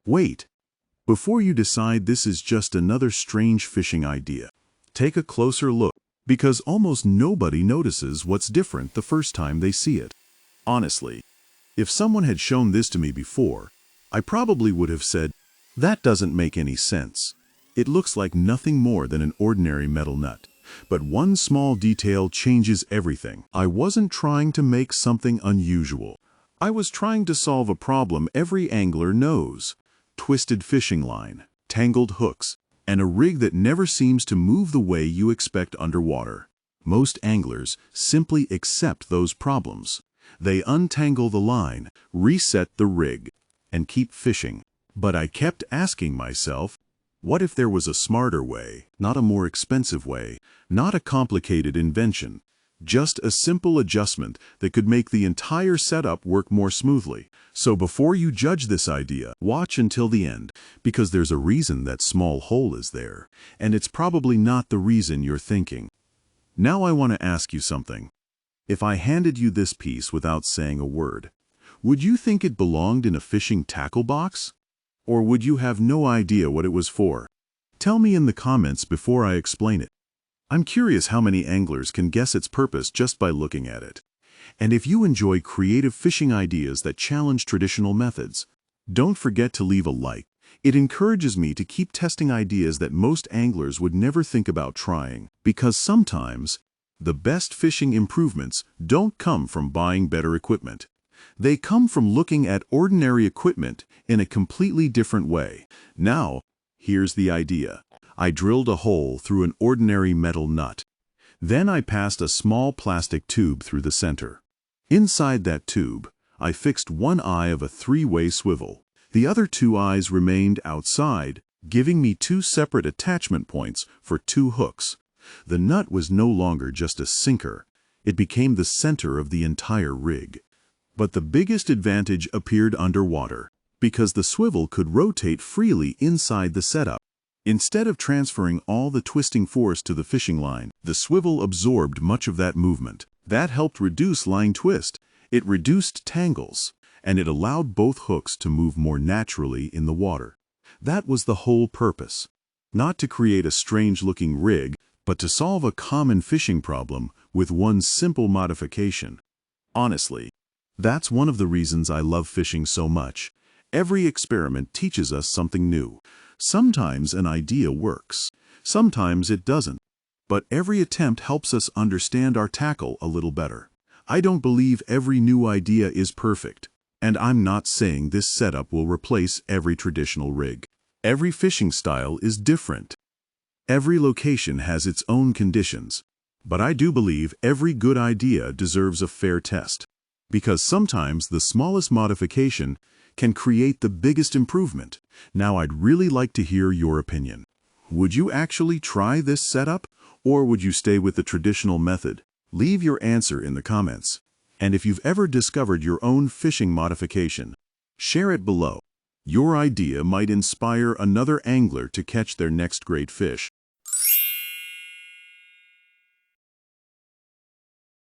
Wait, before you decide this is just another strange fishing idea, take a closer look, because almost nobody notices what's different the first time they see it. Honestly, if someone had shown this to me before, I probably would have said, "That doesn't make any sense. It looks like nothing more than an ordinary metal nut." But one small detail changes everything. I wasn't trying to make something unusual. I was trying to solve a problem every angler knows: twisted fishing line, tangled hooks, and a rig that never seems to move the way you expect underwater. Most anglers simply accept those problems. They untangle the line, reset the rig, and keep fishing. But I kept asking myself, what if there was a smarter way, not a more expensive way, not a complicated invention, just a simple adjustment that could make the entire setup work more smoothly? So before you judge this idea, watch until the end, because there's a reason that small hole is there, and it's probably not the reason you're thinking. Now I want to ask you something. If I handed you this piece without saying a word, would you think it belonged in a fishing tackle box? Or would you have no idea what it was for? Tell me in the comments before I explain it. I'm curious how many anglers can guess its purpose just by looking at it. And if you enjoy creative fishing ideas that challenge traditional methods, don't forget to leave a like. It encourages me to keep testing ideas that most anglers would never think about trying, because sometimes the best fishing improvements don't come from buying better equipment. They come from looking at ordinary equipment in a completely different way. Now, here's the idea. I drilled a hole through an ordinary metal nut. Then I passed a small plastic tube through the center. Inside that tube, I fixed one eye of a three-way swivel. The other two eyes remained outside, giving me two separate attachment points for two hooks. The nut was no longer just a sinker. It became the center of the entire rig. But the biggest advantage appeared underwater, because the swivel could rotate freely inside the setup. Instead of transferring all the twisting force to the fishing line, the swivel absorbed much of that movement. That helped reduce line twist. It reduced tangles, and it allowed both hooks to move more naturally in the water. That was the whole purpose. Not to create a strange-looking rig, but to solve a common fishing problem with one simple modification. Honestly, that's one of the reasons I love fishing so much. Every experiment teaches us something new. Sometimes an idea works, sometimes it doesn't, but every attempt helps us understand our tackle a little better. I don't believe every new idea is perfect, and I'm not saying this setup will replace every traditional rig. Every fishing style is different. Every location has its own conditions, but I do believe every good idea deserves a fair test, because sometimes the smallest modification can create the biggest improvement. Now I'd really like to hear your opinion. Would you actually try this setup, or would you stay with the traditional method? Leave your answer in the comments. And if you've ever discovered your own fishing modification, share it below. Your idea might inspire another angler to catch their next great fish.